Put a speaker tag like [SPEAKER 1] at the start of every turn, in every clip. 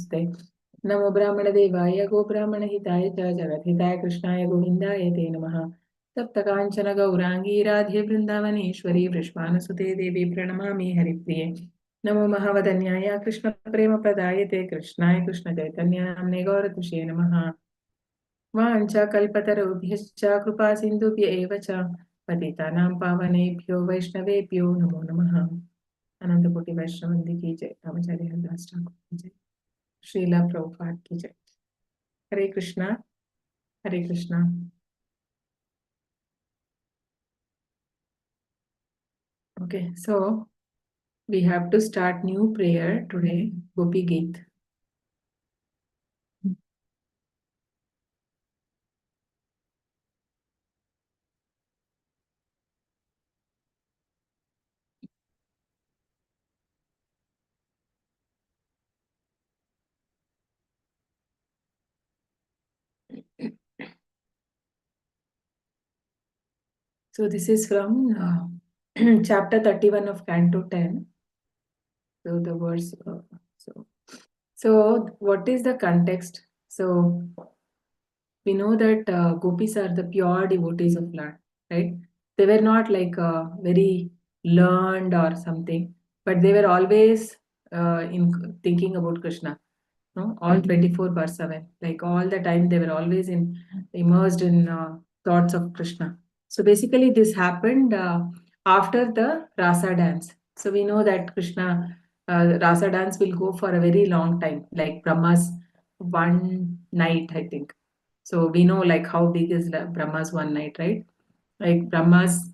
[SPEAKER 1] Namaste. Namo Brahmana Devaya Go Brahmana Hitaya Cha Jagat Hitaya Krishnaya Govindaya Te Namaha. Tapta Kanchana Gaurangi Radhe Vrindavaneshwari Vrishvanasute Devi Pranamami Haripriye. Namo Mahavadanyaya Krishna Prema Pradayate Krishnaya Krishna Chaitanya Namne Gauratushe Namaha. Vancha Kalpatarubhyascha Kripa Sindhubhya Eva Cha Patitanam Pavanebhyo Vaishnavebhyo Namo Namaha. Ananda Koti Vaishnavandi Ki Jai. Ramacharya Haridas Thakur Ki Jai. Srila Prabhupada Ki Jai. Hare Krishna, Hare Krishna. Okay, so we have to start new prayer today, Gopi Geet. So this is from chapter 31 of Canto 10. So the verse, so what is the context? So we know that Gopis are the pure devotees of Lord, right? They were not like very learned or something, but they were always in thinking about Krishna. No, all 24/7, like all the time they were always immersed in thoughts of Krishna. So basically, this happened after the Rasa dance. So we know that Krishna Rasa dance will go for a very long time, like Brahma's one night, I think. So we know like how big is Brahma's one night, right? Like Brahma's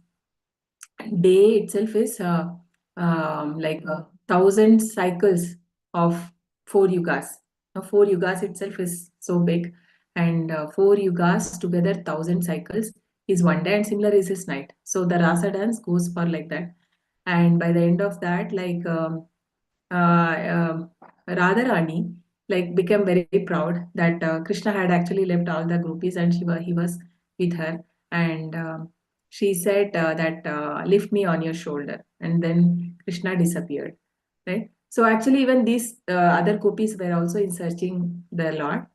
[SPEAKER 1] day itself is like 1,000 cycles of 4 yugas. Now 4 yugas itself is so big, and 4 yugas together 1,000 cycles is one day, and similar is his night. So the Rasa dance goes for like that, and by the end of that, like Radharani like became very proud that Krishna had actually left all the groupies and he was with her, and she said that lift me on your shoulder, and then Krishna disappeared, right? So actually even these other gopis were also in searching the Lord.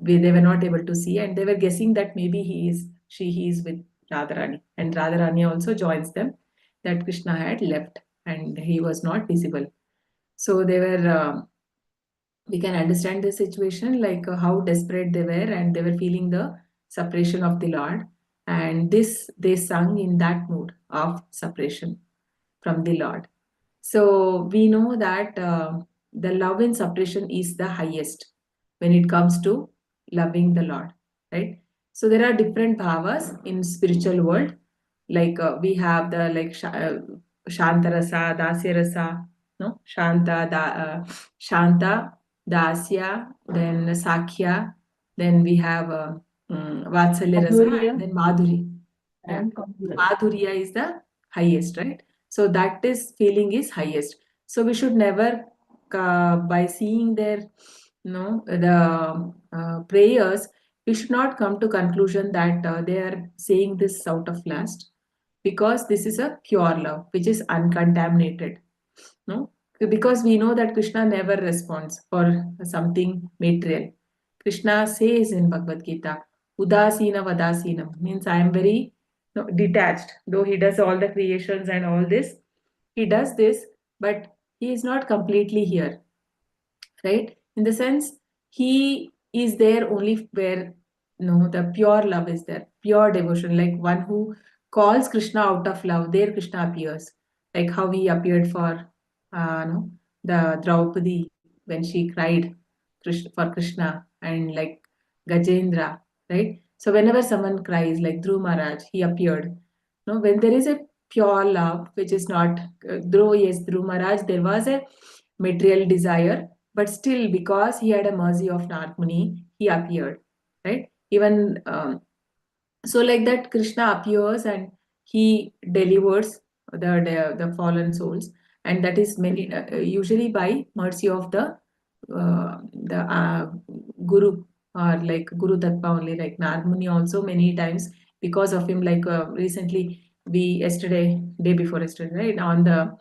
[SPEAKER 1] They were not able to see, and they were guessing that maybe he is with Radharani, and Radharani also joins them, that Krishna had left and he was not visible. So they were, we can understand the situation, like how desperate they were, and they were feeling the separation of the Lord. And this they sung in that mood of separation from the Lord. So we know that the love in separation is the highest when it comes to loving the Lord, right? So there are different bhavas in spiritual world. Like we have the like Shanta Rasa, Dasya Rasa, no? Shanta, Dasya, then Sakhya, then we have Vatsalya Rasa, and then Madhuri. Yeah. Madhurya is the highest, right? So that is feeling is highest. So we should never, by seeing their, the prayers, we should not come to conclusion that they are saying this out of lust, because this is a pure love which is uncontaminated. No, because we know that Krishna never responds for something material. Krishna says in Bhagavad Gita, Udasina Vadasina, means I am very detached. Though he does all the creations and all this, he does this, but he is not completely here, right? In the sense, he is there only where the pure love is there, pure devotion, like one who calls Krishna out of love, there Krishna appears, like how he appeared for no, the Draupadi when she cried for Krishna, and like Gajendra, right? So whenever someone cries, like Dhruv Maharaj, he appeared. No, when there is a pure love, which is not Dhruv Maharaj, there was a material desire, but still, because he had a mercy of Narmani, he appeared, right? Even so, like that, Krishna appears and he delivers the fallen souls, and that is many usually by mercy of the Guru, or like Guru Tattva only, like Narmani also many times, because of him. Like recently, day before yesterday, right? On the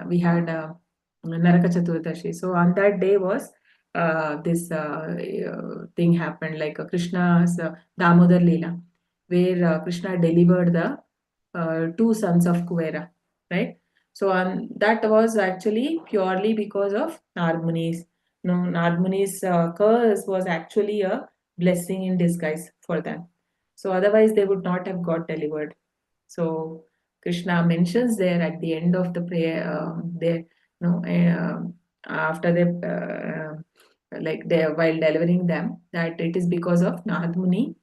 [SPEAKER 1] we had Naraka Chaturdashi. So on that day was this thing happened, like Krishna's Damodar Leela, where Krishna delivered the two sons of Kuvera, right? So that was actually purely because of Narmuni's. No, Narmuni's curse was actually a blessing in disguise for them. So otherwise they would not have got delivered. So Krishna mentions there at the end of the prayer, there, no, after they, like they while delivering them, that it is because of Narad Muni,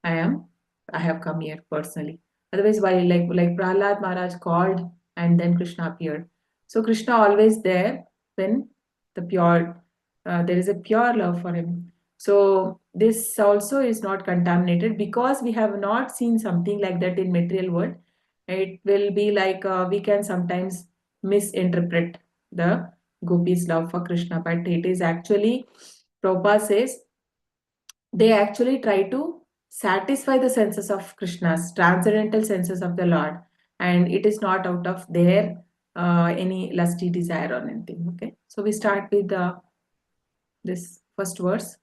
[SPEAKER 1] I am, I have come here personally. Otherwise, why like Prahlad Maharaj called and then Krishna appeared. So Krishna always there when the pure, there is a pure love for him. So this also is not contaminated because we have not seen something like that in material world. It will be like we can sometimes misinterpret the Gopis' love for Krishna, but it is actually, Prabhupada says, they actually try to satisfy the senses of Krishna's transcendental senses of the Lord, and it is not out of their any lusty desire or anything. Okay, so we start with this first verse.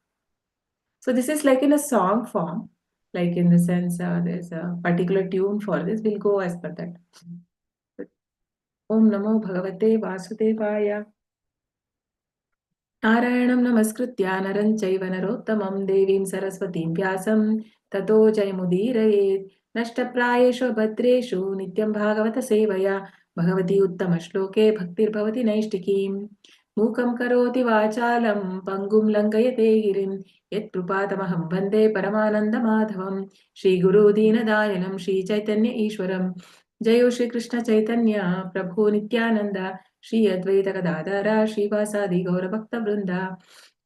[SPEAKER 1] So this is like in a song form, like in the sense there's a particular tune for this. We'll go as per that. Om Namo Bhagavate Vasudevaya. नारायणं नमस्कृत्य नरं चैव नरोत्तमं देवीं सरस्वतीं व्यासं ततो जयमुदीरयेत् नष्टप्रायेषु भद्रेषु नित्यं भागवत सेवया भगवती उत्तमश्लोके भक्तिर्भवति नैष्टिकीम् मूकं करोति वाचालं पङ्गुं लङ्घयते गिरिं यत्कृपातमहं वन्दे परमानन्दमाधवं श्रीगुरु दीनदायनं श्रीचैतन्य ईश्वरं जयो श्रीकृष्ण चैतन्य प्रभु नित्यानन्द श्री अद्वैत गदाधर श्रीवासादि गौरभक्त वृंदा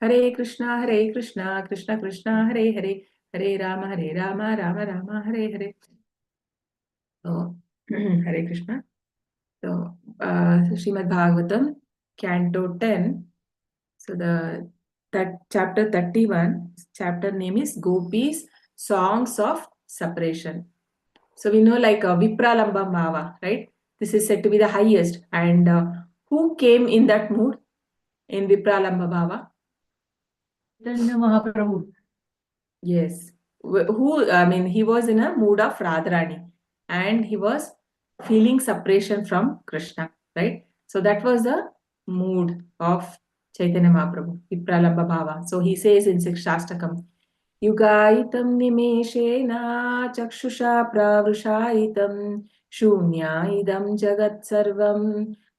[SPEAKER 1] हरे Krishna Krishna Krishna Hare Hare Hare Ram Ram Ram Hare Hare. So Hare Krishna. So Srimad Bhagavatam, Canto 10. So that chapter 31, chapter name is Gopis, Songs of Separation. So we know like Vipralamba Bhava, right? This is said to be the highest. And who came in that mood in Vipralamba Bhava?
[SPEAKER 2] Mahaprabhu.
[SPEAKER 1] Yes. Who, I mean, he was in a mood of Radharani and he was feeling separation from Krishna, right? So that was the mood of Chaitanya Mahaprabhu, Vipralamba Bhava. So he says in Sikshastakam, युगायितं निमेषेण चक्षुषा प्रावृषायितं शून्यायिदं जगत् सर्वं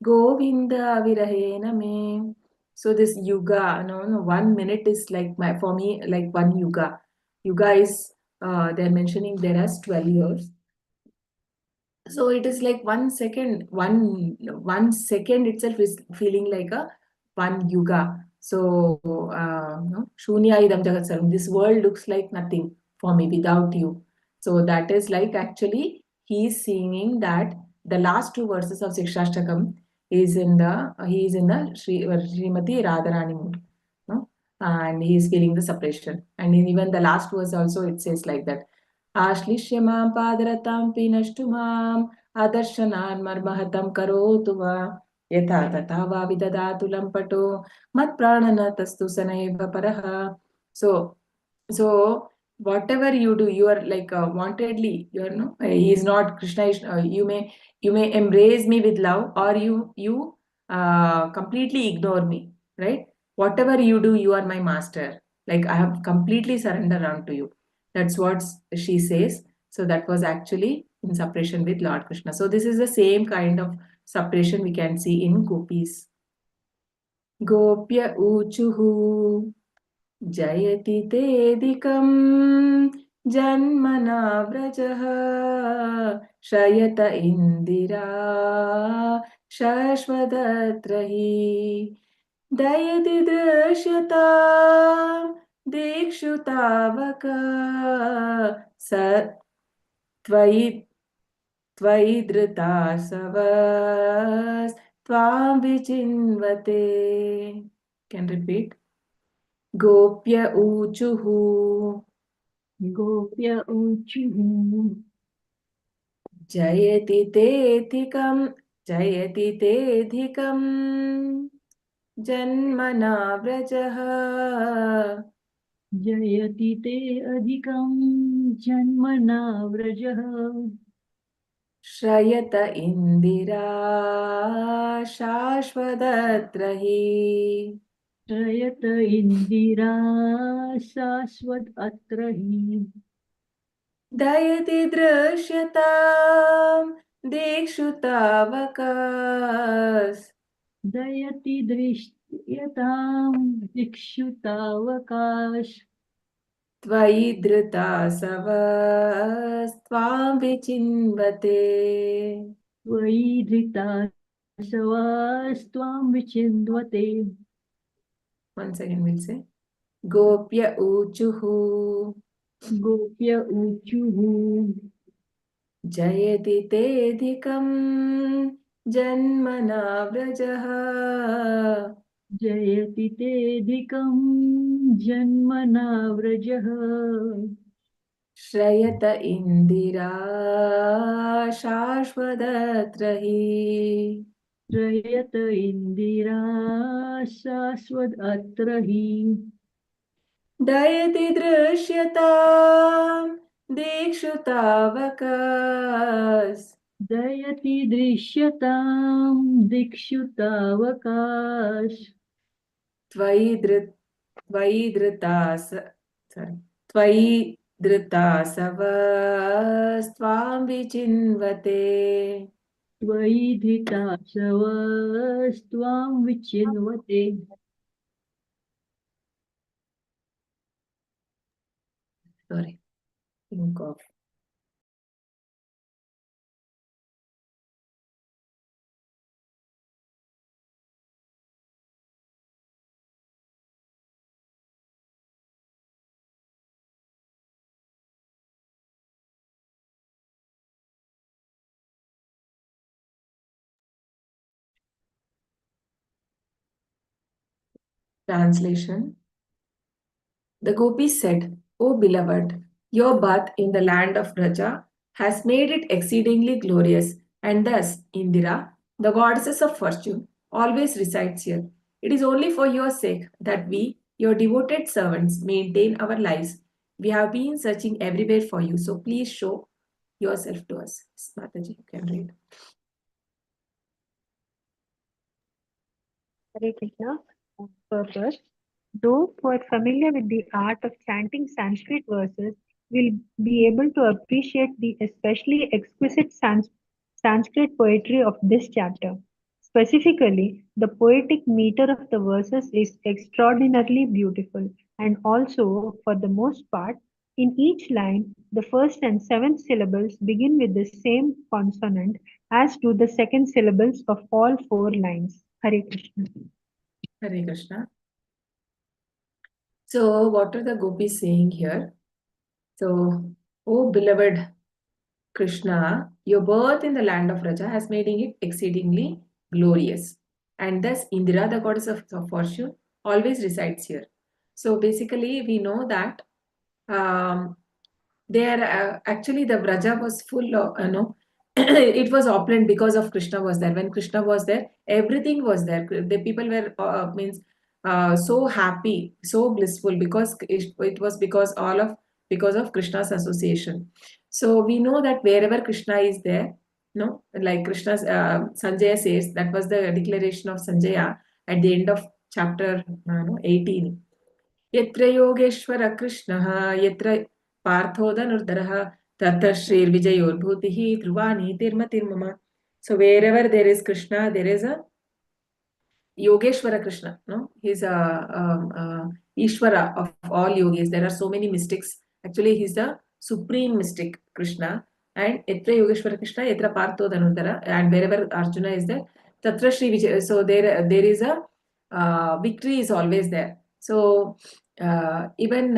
[SPEAKER 1] गोविन्द विरहेण मे. So this yuga, no, 1 minute is like for me like one yuga. Yuga is they're mentioning there as 12 years. So it is like 1 second, one second itself is feeling like a one yuga. So no, Shunya idam jagat sarvam. This world looks like nothing for me without you. So that is like actually he is singing that the last two verses of Sikshashtakam is in the he is in the Srimati Radharani mood. No? And he is feeling the separation. And even the last verse also it says like that. आश्लिष्य मां पादरतां पीनष्टु माम् आदर्शनान् मर्महतं करोतु वा यथा तथा वा विददातु लम्पटो मत्प्राणनाथस्तु स नैव परः. So whatever you do, you are like wantedly, you are no, he is not Krishna is, you may embrace me with love or you completely ignore me, right? Whatever you do, you are my master, like I have completely surrendered unto you. That's what she says. So that was actually in separation with Lord Krishna. So this is the same kind of separation we can see in Gopis. Gopya uchuhu जयति तेऽधिकं जन्मना व्रजः शयत इन्दिरा शश्वदत्र हि दयति दृश्यता दीक्षु तावक स त्वयि त्वयि धृता सवस्त्वां विचिन्वते. Can repeat. गोप्य ऊचुः
[SPEAKER 2] Gopya uchuhu
[SPEAKER 1] जयति तेऽधिकं जयति तेऽधिकं जन्मना व्रजः
[SPEAKER 2] जयति ते अधिकं जन्मना व्रजः
[SPEAKER 1] श्रयत इन्दिरा शाश्वतत्र हि
[SPEAKER 2] श्रयत इन्दिरा शाश्वत अत्र हि
[SPEAKER 1] दयति दृश्यतां दिक्षु तावकस्
[SPEAKER 2] दयति दृश्यतां दिक्षुतावकाश
[SPEAKER 1] त्वयि धृतासवस्त्वां विचिन्वते
[SPEAKER 2] त्वयि धृतासवास्त्वां विचिन्वते
[SPEAKER 1] Once again we'll say Gopya Uchuhu
[SPEAKER 2] गोप्य ऊचुः
[SPEAKER 1] जयति तेऽधिकं जन्मना व्रजः
[SPEAKER 2] जयति तेऽधिकं जन्मना व्रजः
[SPEAKER 1] श्रयत इन्दिरा शाश्वतत्र हि
[SPEAKER 2] श्रयत इन्दिरा शाश्वत अत्र हि
[SPEAKER 1] दयति दृश्यतां दिक्षु तावकस्
[SPEAKER 2] दयति दृश्यतां दिक्षुतावकाश
[SPEAKER 1] त्वयि धृतास sorry त्वयि धृतासवस्त्वां विचिन्वते
[SPEAKER 2] त्वयि धृताशवस्त्वां विचिन्वते
[SPEAKER 1] sorry think of translation. The Gopis said, O beloved, your birth in the land of Raja has made it exceedingly glorious, and thus Indira, the goddess of fortune, always resides here. It is only for your sake that we, your devoted servants, maintain our lives. We have been searching everywhere for you, so please show yourself to us. Mataji, you can read.
[SPEAKER 3] Hare Krishna. Purpose. Those who are familiar with the art of chanting Sanskrit verses will be able to appreciate the especially exquisite Sanskrit poetry of this chapter. Specifically, the poetic meter of the verses is extraordinarily beautiful, and also, for the most part, in each line, the first and seventh syllables begin with the same consonant as do the second syllables of all four lines. Hare Krishna.
[SPEAKER 1] Hare Krishna. So, what are the Gopis saying here? So, oh beloved Krishna, your birth in the land of Raja has made it exceedingly glorious. And thus, Indira, the goddess of fortune, always resides here. So, basically, we know that there actually the Raja was full of, it was opulent because of Krishna was there. When Krishna was there, everything was there. The people were, so happy, so blissful because it was because of Krishna's association. So we know that wherever Krishna is there, no, like Krishna's Sanjaya says, that was the declaration of Sanjaya at the end of chapter 18. Yatra Yogeshwara Krishna, Yatra Partho Dhanurdhara, Tata Shri Vijayor Bhutihi, Dhruvani Tirmatir Mama. So wherever there is Krishna, there is a Yogeshwara Krishna, no? He's a Ishvara of all yogis. There are so many mystics. Actually, he's the supreme mystic, Krishna. And Yatra Yogeshwara Krishna, Yatra Partho Dhanurdhara. And wherever Arjuna is there, Tatra Shri Vijay. So there is a victory is always there. So even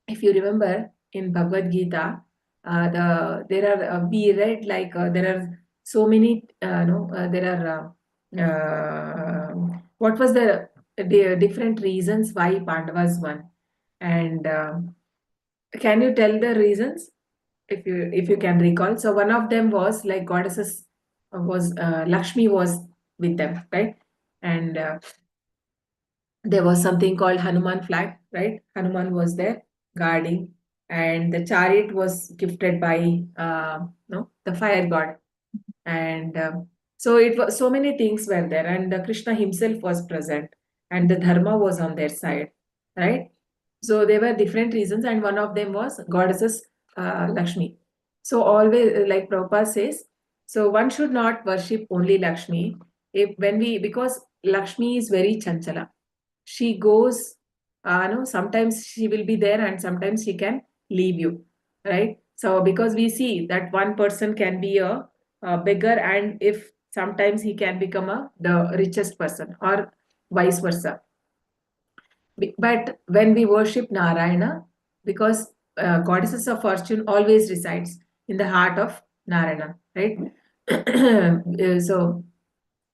[SPEAKER 1] if you remember in Bhagavad Gita, we read like there are so many there are what was the different reasons why Pandavas won, and can you tell the reasons if you can recall? So one of them was like goddesses was Lakshmi was with them, right? and there was something called Hanuman flag, right? Hanuman was there guarding, and the chariot was gifted by no, the fire god. And so it was, so many things were there, and Krishna himself was present, and the dharma was on their side, right? So there were different reasons, and one of them was goddesses Lakshmi. So always, like Prabhupada says, so one should not worship only Lakshmi. If when we, because Lakshmi is very chanchala, she goes, no, sometimes she will be there and sometimes she can leave you, right? So because we see that one person can be a beggar, and if sometimes he can become the richest person, or vice versa. But when we worship Narayana, because goddesses of fortune always resides in the heart of Narayana, right? So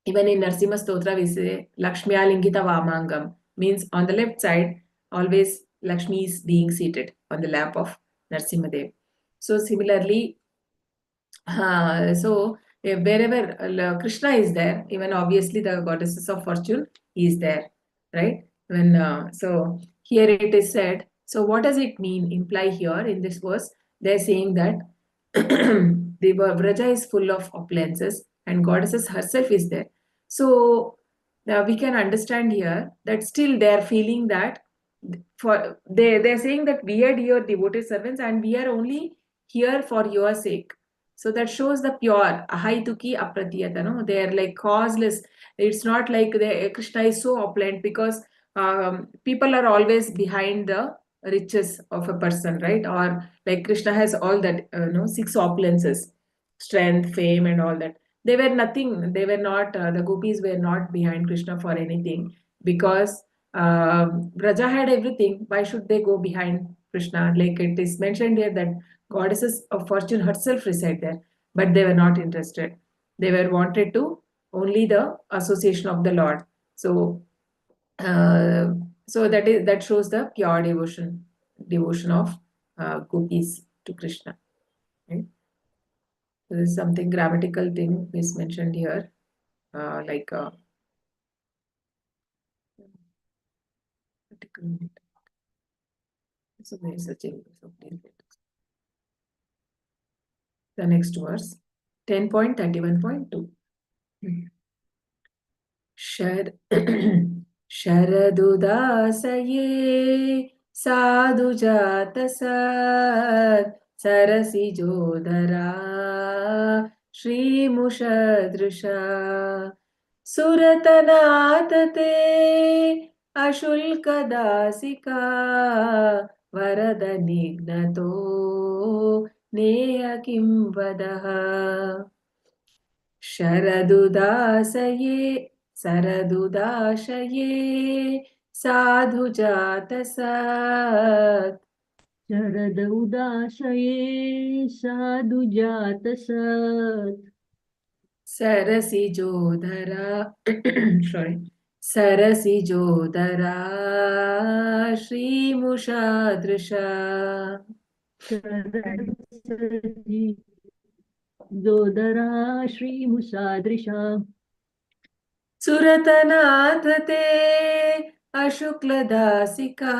[SPEAKER 1] even in Narsimha Stotra, we say Lakshmiya Lingita Vamangam, means on the left side, always Lakshmi is being seated on the lap of Narsimha Dev. So similarly, wherever Krishna is there, even obviously the goddesses of fortune is there, right? When so here it is said. So what does it mean? Imply here in this verse, they're saying that the Vraja is full of opulences, and goddesses herself is there. So we can understand here that still they are feeling that for they're saying that we are your devoted servants and we are only here for your sake. So that shows the pure ahaituki apratiyata, no? They are like causeless. It's not like Krishna is so opulent, because people are always behind the riches of a person, right? Or like Krishna has all that, six opulences, strength, fame, and all that. They were nothing. They were not, the gopis were not behind Krishna for anything, because Braja had everything. Why should they go behind Krishna? Like it is mentioned here that goddesses of fortune herself reside there, but they were not interested. They were wanted to only the association of the Lord. So, so that shows the pure devotion of gopis to Krishna. Right? So this is something grammatical thing is mentioned here, like. So there is a change. The next verse, 10.31.2. शरदुदासये साधुजातसत् सरसिजोदरा श्रीमुषदृशा सुरतनाथ ते अशुल्कदासिका वरदनिघ्नतो नेह किं वदः शरदुदासये सरदुदाशये साधुजातसत्
[SPEAKER 2] शरद उदाशये साधुजातसत्
[SPEAKER 1] सरसिजोधरा sorry सरसिजोदरा श्रीमुषादृशा
[SPEAKER 2] जोदरा श्रीमुषादृशा
[SPEAKER 1] सुरतनाथ ते अशुक्लदासिका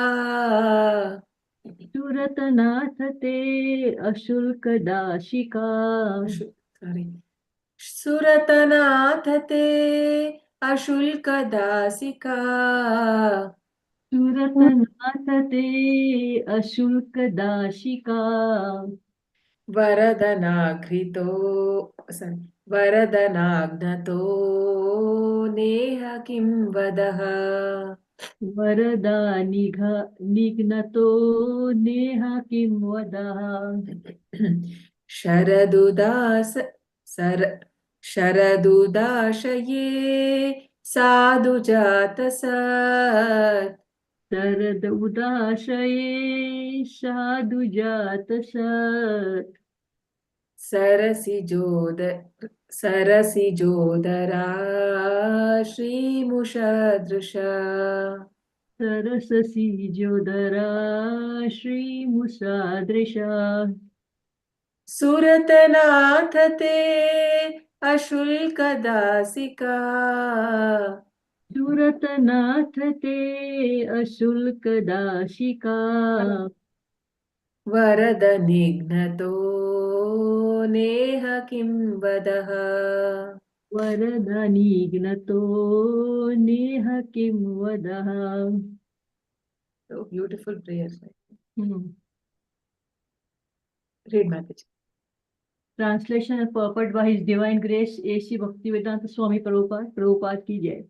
[SPEAKER 2] सुरतनाथ ते अशुल्कदाशिका
[SPEAKER 1] sorry सुरतनाथ ते अशुल्कदासिका
[SPEAKER 2] सुरतनाथ ते अशुल्कदाशिका
[SPEAKER 1] वरदनाघ्रितो वरदनाघ्नतो नेह किं वदः
[SPEAKER 2] वरदा निघ्नतो नेह किं वदः
[SPEAKER 1] शरदुदाशये साधुजातसत्
[SPEAKER 2] शरद उदाशये साधुजातसत्
[SPEAKER 1] सरसिजोदरा श्रीमुषदृशा
[SPEAKER 2] सरससिजोदरा श्रीमुषादृशा
[SPEAKER 1] सुरतनाथ ते अशुल्कदासिका
[SPEAKER 2] सुरतनाथ ते अशुल्क दाशिका
[SPEAKER 1] वरद निघ्नतो नेह किं वदः.
[SPEAKER 2] वरदनिघ्नतो नेह किं वदः.
[SPEAKER 1] So beautiful prayers.
[SPEAKER 2] Hmm.
[SPEAKER 1] Read, Mataji.
[SPEAKER 2] Translation and purport by His Divine Grace A.C. Bhaktivedanta Swami Prabhupada. Prabhupada ki jai.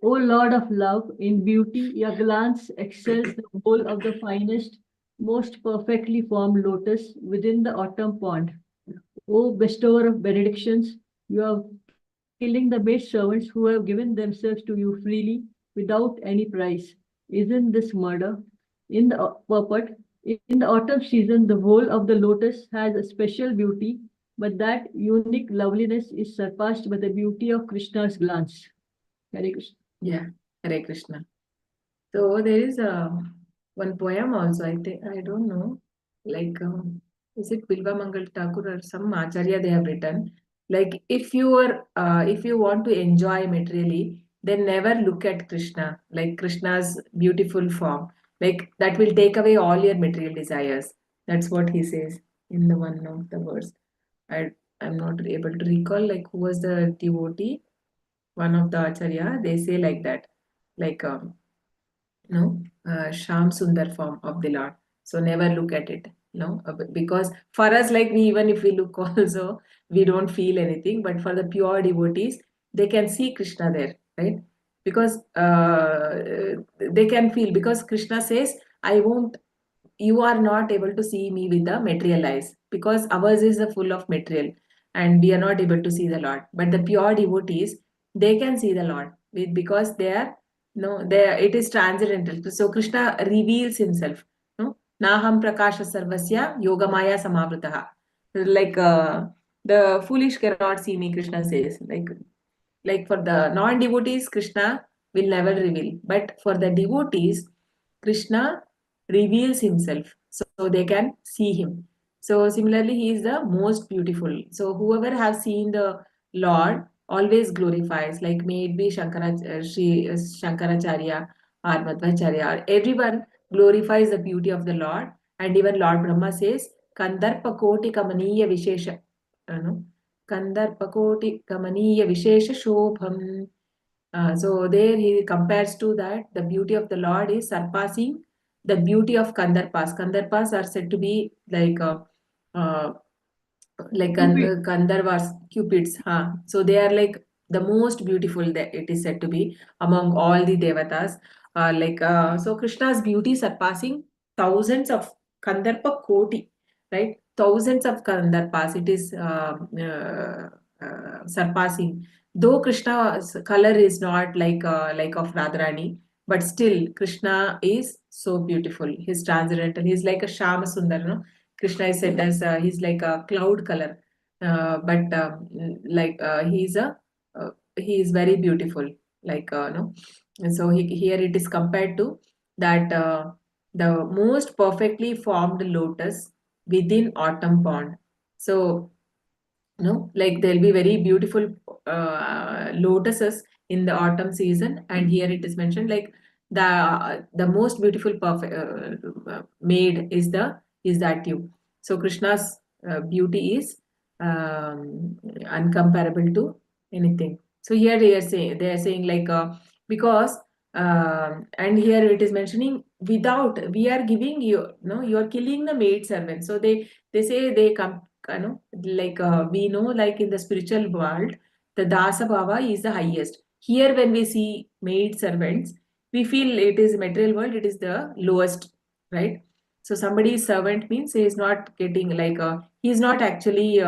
[SPEAKER 2] O Lord of love, in beauty your glance excels the whole of the finest, most perfectly formed lotus within the autumn pond. O bestower of benedictions, you are killing the maid servants who have given themselves to you freely without any price. Isn't this murder? In the purport, in the autumn season, the whole of the lotus has a special beauty, but that unique loveliness is surpassed by the beauty of Krishna's glance. Hare Krishna.
[SPEAKER 1] Yeah, Hare Krishna. So there is one poem also, I think, I don't know, like, is it Bilva Mangal Thakur or some Acharya they have written, like, if you want to enjoy materially, then never look at Krishna, like Krishna's beautiful form, like that will take away all your material desires. That's what he says in the one of the verse. I'm not able to recall, like, who was the devotee, one of the Acharya, they say like that, like, Sham Sundar form of the Lord. So never look at it, because for us, like, we, even if we look also, we don't feel anything. But for the pure devotees, they can see Krishna there, right? Because they can feel, because Krishna says, you are not able to see me with the material eyes, because ours is full of material and we are not able to see the Lord. But the pure devotees, they can see the Lord because they are, no, there it is transcendental. So Krishna reveals himself. No, Naham Prakasha Sarvasya Yogamaya Samavritaha. Like the foolish cannot see me, Krishna says. Like for the non-devotees, Krishna will never reveal. But for the devotees, Krishna reveals himself so they can see him. So similarly, he is the most beautiful. So whoever has seen the Lord always glorifies, like may it be Shankaracharya or Madhvacharya, or everyone glorifies the beauty of the Lord. And even Lord Brahma says, Kandarpa Koti Kamaniya Vishesha. Kandarpakoti Kamaniya Vishesha Shobham. So there he compares to that the beauty of the Lord is surpassing the beauty of Kandarpas. Kandarpas are said to be uh, like
[SPEAKER 2] Cupid.
[SPEAKER 1] Gandharvas, Cupids. Huh? So they are like the most beautiful, that it is said to be among all the devatas. So Krishna's beauty surpassing thousands of Kandarpa Koti, right? Thousands of Kandarpas. It is surpassing. Though Krishna's color is not like of Radharani, but still Krishna is so beautiful. He's transcendental. He's like a Shama Sundar, no? Krishna is said as he's like a cloud color, but he is very beautiful. No, and so here it is compared to that the most perfectly formed lotus within autumn pond. So like there'll be very beautiful lotuses in the autumn season, and here it is mentioned like the most beautiful perfect maid is that you. So Krishna's beauty is uncomparable to anything. So here they are saying like because and here it is mentioning, without we are giving you, no, you are killing the maid servant. So they say they come, like we know, like in the spiritual world, the dasa bhava is the highest. Here when we see maid servants, we feel it is material world, it is the lowest, right? So somebody is servant means he is not getting like he is not actually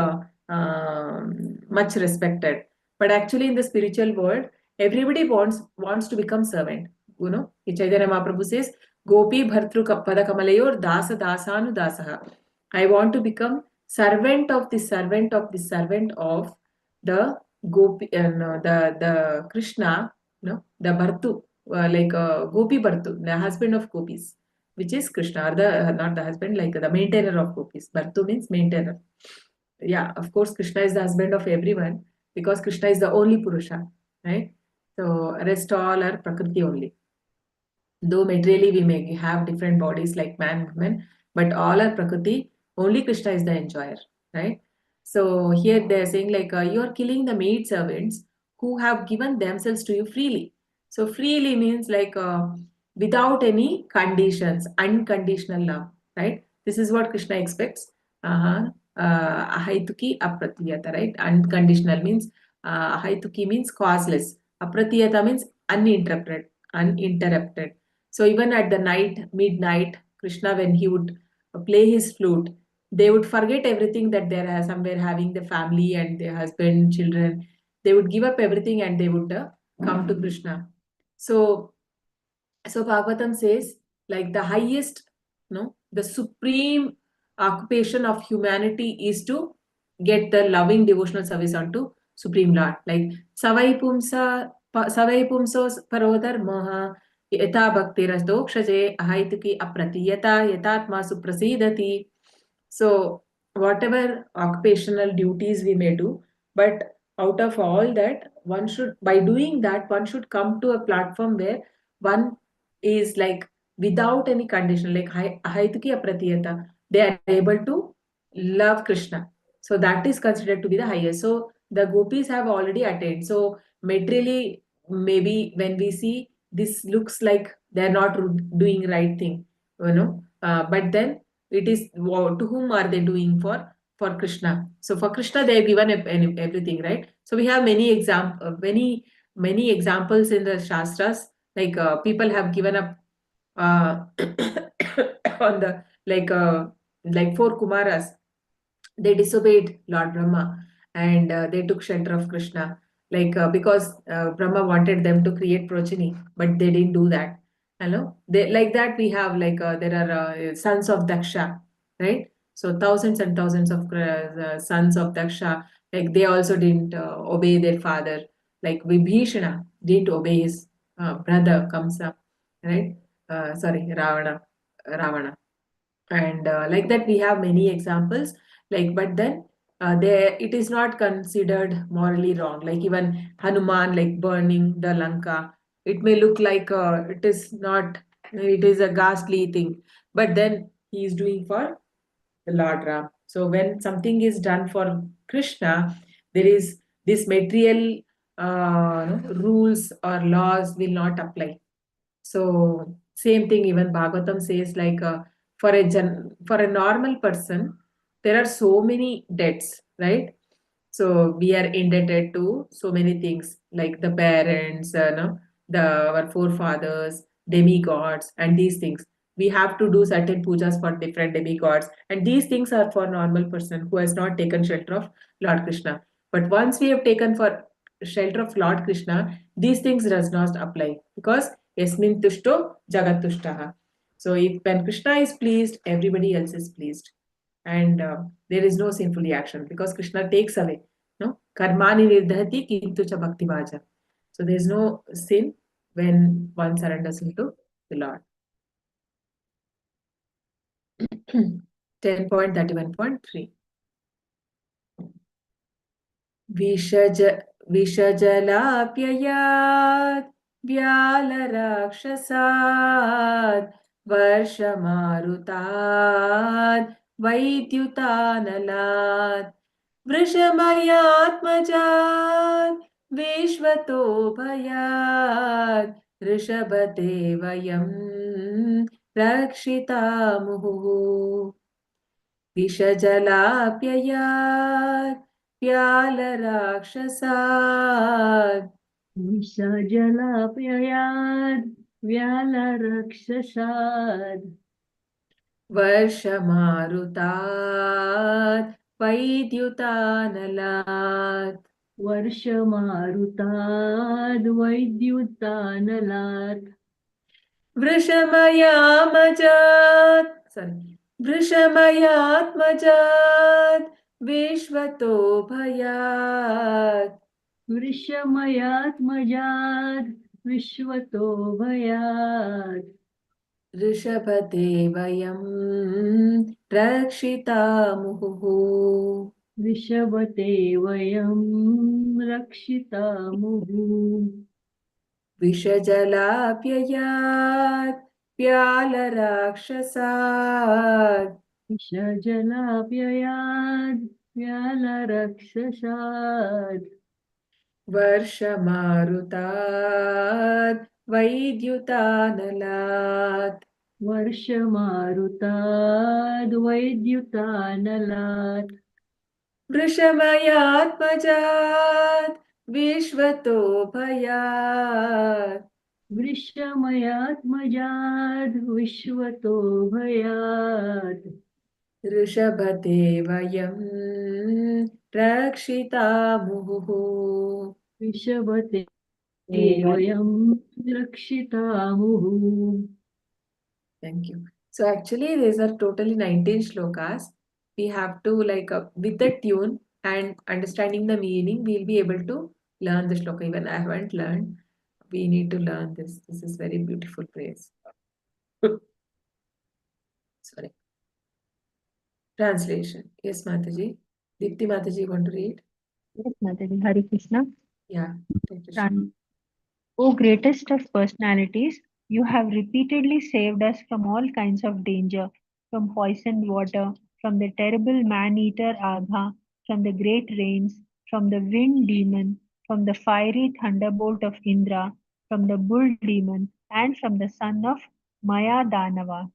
[SPEAKER 1] much respected. But actually in the spiritual world, everybody wants to become servant. Chaitanya Mahaprabhu says, Gopi Bhartru Pada Kamalayor Dasa Dasanu Dasaha. I want to become servant of the servant of the servant of the Gopi, no, the Krishna, the Bhartu, Gopi Bhartu, the husband of Gopis, which is Krishna, or the not the husband, like the maintainer of Gopis. Bhartu means maintainer. Yeah, of course, Krishna is the husband of everyone because Krishna is the only Purusha, right? So rest all are Prakriti only. Though materially we may have different bodies like man, woman, but all are Prakriti. Only Krishna is the enjoyer, right? So here they're saying like you are killing the maid servants who have given themselves to you freely. So freely means like without any conditions, unconditional love, right? This is what Krishna expects. Uh-huh. Ahaituki apratiyata, right? Unconditional means ahaituki means causeless. Apratiyata means uninterrupted. So even at the night, midnight, Krishna, when he would play his flute, they would forget everything that they're somewhere having the family and their husband, children. They would give up everything and they would come to Krishna. So Bhagavatam says, like the highest, no, the supreme occupation of humanity is to get the loving devotional service unto Supreme Lord. Like Savai Pumso Parodar Moha Yata Bhaktiras Dokshaje Ahaituki Apratiyata Yatatma Suprasidati. So whatever occupational duties we may do, but out of all that, one should, by doing that, one should come to a platform where one is like without any condition, like Haituki Apratiyata, they are able to love Krishna. So that is considered to be the highest. So the gopis have already attained. So materially, maybe when we see this looks like they're not doing right thing, but then it is to whom are they doing for Krishna. So for Krishna they have given everything, right? So we have many examples in the Shastras, like people have given up uh, on the like four Kumaras, they disobeyed Lord Brahma and they took shelter of Krishna. Like because Brahma wanted them to create progeny, but they didn't do that. Hello, they like that we have like there are sons of Daksha, right? So thousands and thousands of sons of Daksha, like they also didn't obey their father. Like Vibhishana didn't obey his brother Kamsa, right? Sorry, Ravana, and like that we have many examples, like but then there it is not considered morally wrong, like even Hanuman like burning the Lanka, it may look like it is not, it is a ghastly thing, but then he is doing for the Lord Ram. So when something is done for Krishna, there is this material rules or laws will not apply. So same thing even Bhagavatam says like for a normal person there are so many debts, right? So we are indebted to so many things like the parents, no, the our forefathers, demigods, and these things. We have to do certain pujas for different demigods, and these things are for normal person who has not taken shelter of Lord Krishna. But once we have taken for shelter of Lord Krishna, these things does not apply because Yasmin Tushto Jagat Tushtaha. So if when Krishna is pleased, everybody else is pleased. And there is no sinful reaction because Krishna takes away. No? Karmani nirdhati kintu cha bhakti bhaja. So there is no sin when one surrenders into the Lord. 10.31.3 विषज विषजलाप्ययात् व्यालराक्षसात् वर्षमारुतात् वैद्युतानलात् वृषमयात्मजात् विश्वतो भयात् ऋषभते वयं रक्षितामुहुः विषजलाप्ययात् व्यालराक्षसात्
[SPEAKER 2] विषजलाप्ययात् व्यालराक्षसात्
[SPEAKER 1] वर्षमारुतात् वैद्युतानलात्
[SPEAKER 2] वर्षमारुताद् वैद्युतानलात्
[SPEAKER 1] वृषमयात्मजात् विश्वतो भयात्
[SPEAKER 2] वृषमयात्मजात् विश्वतो भयात्
[SPEAKER 1] ऋषभते वयं रक्षितामुहुः
[SPEAKER 2] ऋषभते वयं रक्षितामुः
[SPEAKER 1] विषजलाप्ययात् व्यालराक्षसात्
[SPEAKER 2] विषजलाप्ययाद् व्यालरक्षसात्
[SPEAKER 1] वर्षमारुतात् वैद्युतानलात्
[SPEAKER 2] वर्षमारुताद् वैद्युतानलात्
[SPEAKER 1] वृषमयात्मजात् विश्वतो भयात्
[SPEAKER 2] वृषमयात्मजाद् विश्वतो भयात्
[SPEAKER 1] ऋषभते वयं रक्षितामुहुः.
[SPEAKER 2] ऋषभते वयं रक्षितामुः.
[SPEAKER 1] Thank you. So actually, these are totally 19 shlokas. We have to with the tune and understanding the meaning, we'll be able to learn the shloka. Even I haven't learned. We need to learn this. This is very beautiful praise. Sorry. Translation. Yes, Mataji. Dipti Mataji, you want to read?
[SPEAKER 3] Yes, Mataji. Hare Krishna.
[SPEAKER 1] Yeah. Take it.
[SPEAKER 3] O greatest of personalities, you have repeatedly saved us from all kinds of danger, from poisoned water, from the terrible man-eater Agha, from the great rains, from the wind demon, from the fiery thunderbolt of Indra, from the bull demon, and from the son of Maya Danava.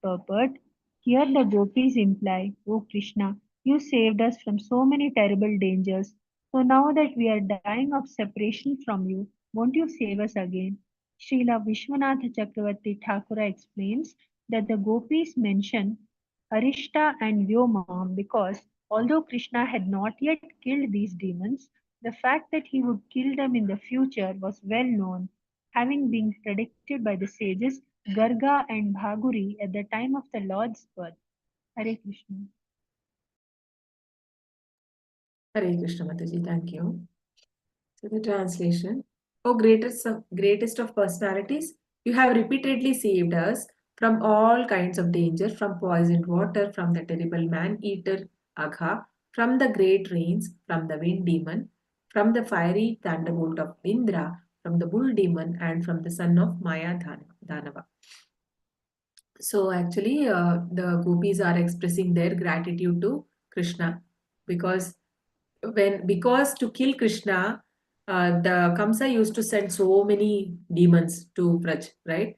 [SPEAKER 3] Purport. Here the gopis imply, O Krishna, you saved us from so many terrible dangers. So now that we are dying of separation from you, won't you save us again? Srila Vishwanatha Chakravarti Thakura explains that the gopis mention Arishta and Vyoma because although Krishna had not yet killed these demons, the fact that he would kill them in the future was well known, having been predicted by the sages Garga and Bhaguri at the time of the Lord's birth. Hare Krishna.
[SPEAKER 1] Hare Krishna Mataji. Thank you. So the translation. O greatest of personalities, you have repeatedly saved us from all kinds of danger, from poisoned water, from the terrible man-eater Agha, from the great rains, from the wind demon, from the fiery thunderbolt of Indra, from the bull demon, and from the son of Maya Danava. So actually, the gopis are expressing their gratitude to Krishna because to kill Krishna, the Kamsa used to send so many demons to Braj, right?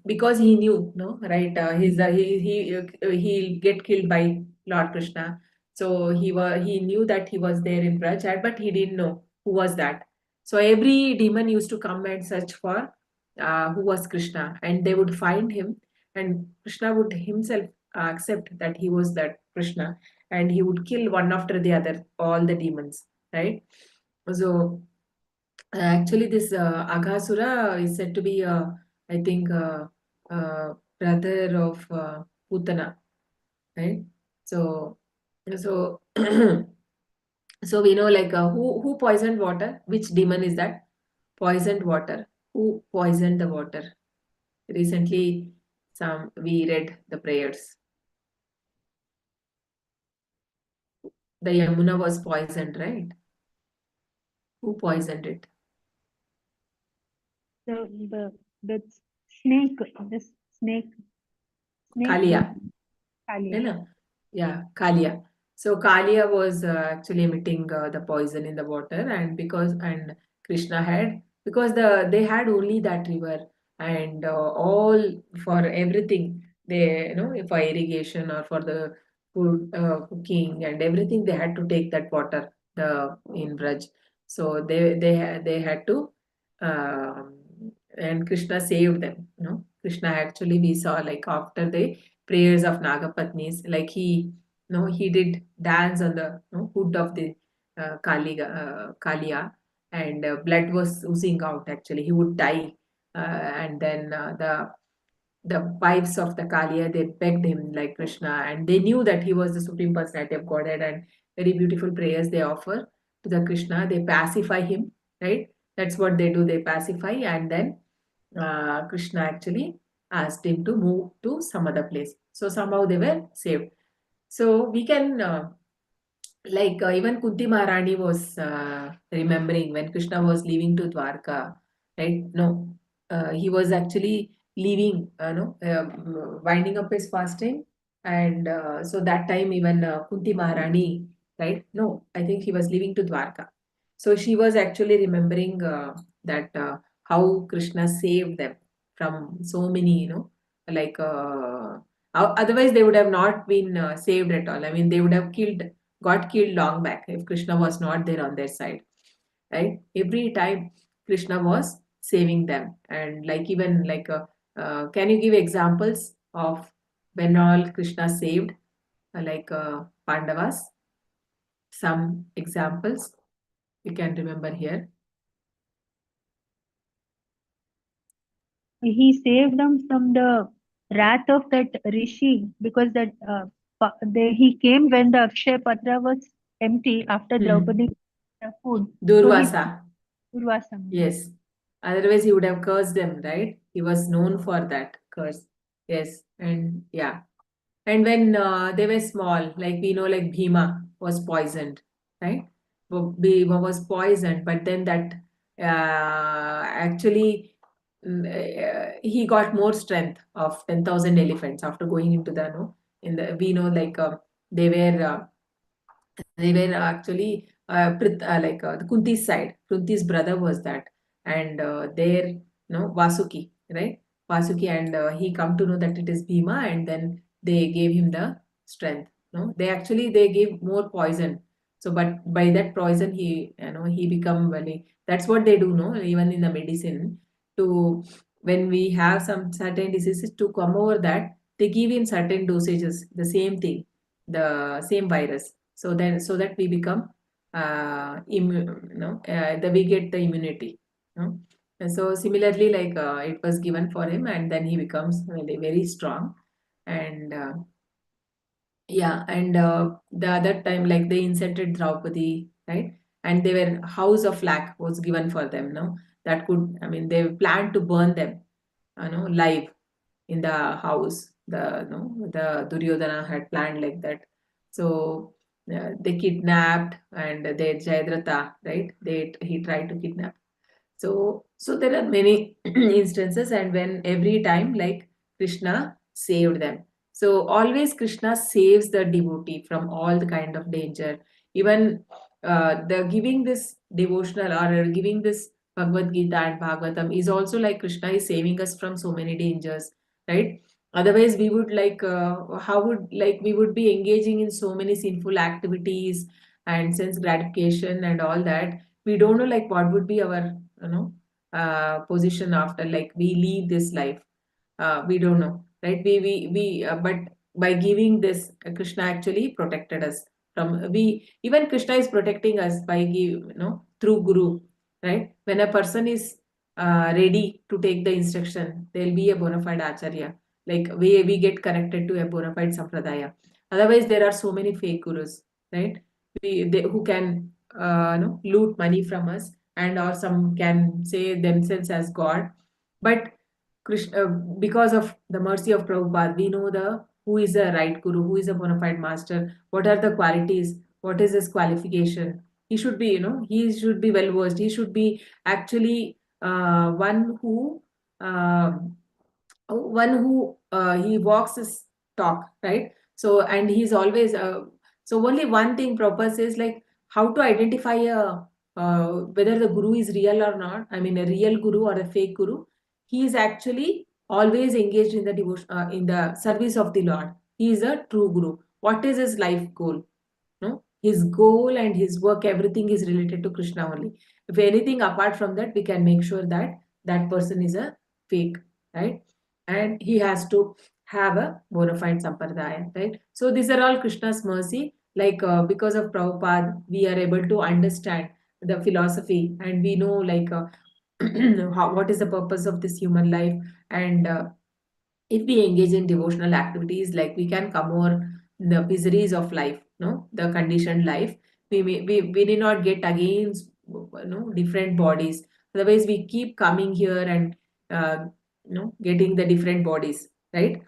[SPEAKER 1] Because he knew, no, right? He'll get killed by Lord Krishna. So he knew that he was there in Braj, but he didn't know who was that. So every demon used to come and search for who was Krishna, and they would find him, and Krishna would himself accept that he was that Krishna, and he would kill one after the other all the demons, right? So actually this Aghasura is said to be I think brother of Putana, right? So so so we know who poisoned water. Which demon is that? Poisoned water. Who poisoned the water? Recently we read the prayers. The Yamuna was poisoned, right? Who poisoned it?
[SPEAKER 3] The snake, the snake.
[SPEAKER 1] Kalia.
[SPEAKER 3] Kalia.
[SPEAKER 1] Yeah, Kalia. So Kalia was actually emitting the poison in the water, and because they had only that river, and all for everything they for irrigation or for the food cooking and everything, they had to take that water in Braj. So they had to um, and Krishna saved them. Krishna actually, we saw after the prayers of Nagapatnis, he did dance on the hood of the Kalia, and blood was oozing out. Actually, he would die, and then the wives of the Kalia, they begged him like Krishna, and they knew that he was the supreme personality of Godhead, and very beautiful prayers they offer to the Krishna. They pacify him, right? That's what they do. They pacify, and then Krishna actually asked him to move to some other place. So somehow they were saved. So we can even Kunti Maharani was remembering when Krishna was leaving to Dwarka. right? No, he was actually leaving, winding up his fasting, and so that time even Kunti Maharani, right? No, I think he was leaving to Dwarka. So she was actually remembering that how Krishna saved them from so many, like otherwise they would have not been saved at all. I mean, they would have got killed long back if Krishna was not there on their side, right? Every time Krishna was saving them, and like even like can you give examples of when all Krishna saved Pandavas? Some examples you can remember here.
[SPEAKER 3] He saved them from the wrath of that rishi, because he came when the Akshay Patra was empty after Draupadi food.
[SPEAKER 1] Durvasa.
[SPEAKER 3] Durvasa.
[SPEAKER 1] Yes. Otherwise, he would have cursed them, right? He was known for that curse. Yes. And yeah. And when they were small, like we know, like Bhima was poisoned, right? Bhima was poisoned, but then that actually he got more strength of 10,000 elephants after going into the, no, in the, we know, like they were actually the Kunti's side. Kunti's brother was that, and their, Vasuki, right? Vasuki, and he come to know that it is Bhima, and then they gave him the strength. No, they gave more poison. So, but by that poison, he become very. That's what they do, no? Even in the medicine, to when we have some certain diseases to come over that, they give in certain dosages the same thing, the same virus, so that we become that we get the immunity, and so similarly, like it was given for him, and then he becomes really very strong. And yeah, and the other time, like they insulted Draupadi, right? And they were house of lac was given for them, no? That could, I mean, they planned to burn them, live in the house. The Duryodhana had planned like that. So they kidnapped, and they Jayadratha, right? He tried to kidnap. So there are many instances, and when every time, like Krishna saved them. So always Krishna saves the devotee from all the kind of danger. Even the giving this devotional or giving this Bhagavad Gita and Bhagavatam is also like Krishna is saving us from so many dangers, right? Otherwise, we would how would like we would be engaging in so many sinful activities and sense gratification and all that. We don't know like what would be our position after like we leave this life. We don't know, right? We But by giving this, Krishna actually protected us from, we even Krishna is protecting us by through guru, right? When a person is ready to take the instruction, there'll be a bona fide acharya, like we get connected to a bona fide sampradaya. Otherwise there are so many fake gurus, right? Who can loot money from us, and or some can say themselves as God. But Krishna, because of the mercy of Prabhupada, we know the who is a right guru, who is a bona fide master, what are the qualities, what is his qualification. He should be, he should be well versed. He should be actually one who he walks his talk, right? So, and he's always so only one thing Prabhupada says, like how to identify whether the guru is real or not. I mean, a real guru or a fake guru. He is actually always engaged in the devotion, in the service of the Lord. He is a true guru. What is his life goal? No, his goal and his work, everything is related to Krishna only. If anything apart from that, we can make sure that that person is a fake, right? And he has to have a bona fide sampradaya, right? So these are all Krishna's mercy. Like because of Prabhupada, we are able to understand the philosophy, and we know like what is the purpose of this human life. And if we engage in devotional activities, like we can come over the miseries of life, no, the conditioned life. We need not get again different bodies. Otherwise we keep coming here and getting the different bodies, right?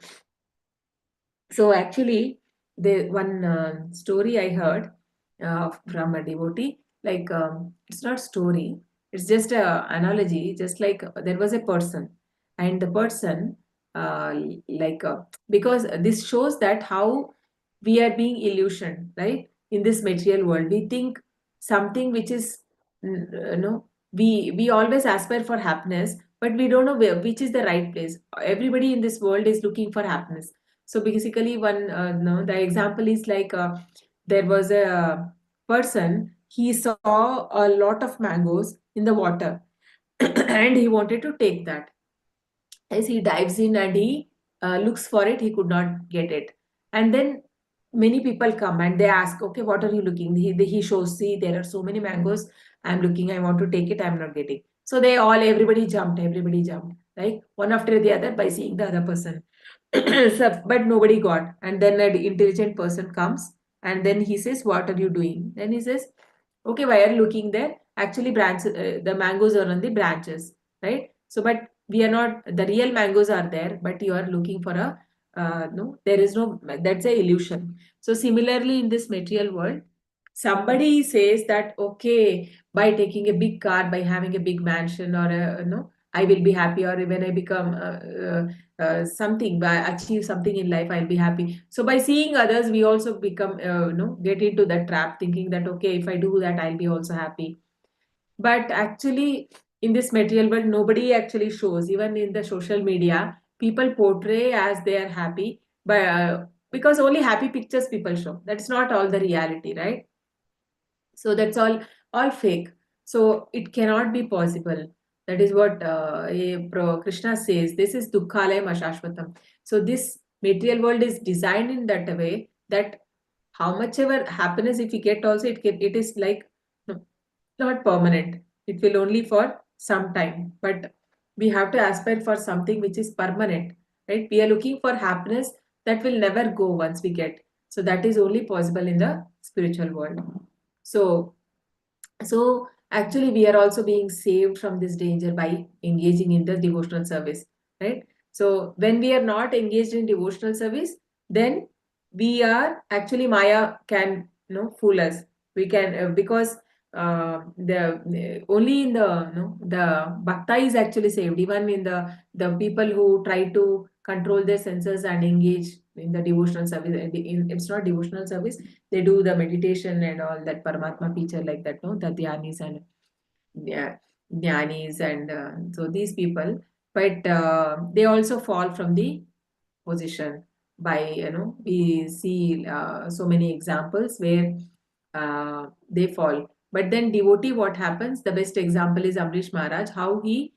[SPEAKER 1] So actually, the one story I heard from a devotee, like it's not story, It's just a analogy, just like there was a person, and the person, because this shows that how we are being illusioned, right? In this material world, we think something which is, we always aspire for happiness, but we don't know which is the right place. Everybody in this world is looking for happiness. So basically, the example is like, there was a person, he saw a lot of mangoes in the water and he wanted to take that. As he dives in and he looks for it, he could not get it. And then many people come and they ask, okay, what are you looking? He shows, see, there are so many mangoes. I'm looking, I want to take it, I'm not getting. So everybody jumped, like one after the other by seeing the other person. So, but nobody got. And then an intelligent person comes and then he says, what are you doing? Then he says, okay, why are you looking there? Actually, the mangoes are on the branches, right? So, but we are not, the real mangoes are there, but you are looking for no, there is no, that's a illusion. So similarly, in this material world, somebody says that, okay, by taking a big car, by having a big mansion, or I will be happy, or when I become something, by achieve something in life, I'll be happy. So by seeing others, we also become, get into that trap, thinking that, okay, if I do that, I'll be also happy. But actually, in this material world, nobody actually shows. Even in the social media, people portray as they are happy, but because only happy pictures people show. That's not all the reality, right? So that's all fake. So it cannot be possible. That is what Krishna says. This is dukkhalayam ashashvatam. So this material world is designed in that way that how much ever happiness if we get also, it is like, no, not permanent. It will only for some time. But we have to aspire for something which is permanent, right? We are looking for happiness that will never go once we get. So that is only possible in the spiritual world. So actually we are also being saved from this danger by engaging in the devotional service, right? So when we are not engaged in devotional service, then we are actually, Maya can fool us. We can because the only in the the bhakta is actually saved. Even in the people who try to control their senses and engage in the devotional service, it's not devotional service, they do the meditation and all that Paramatma feature like that, no, the dhyanis and yeah, dhyanis and so these people, but they also fall from the position by we see so many examples where they fall. But then devotee, what happens? The best example is Amrish Maharaj, how he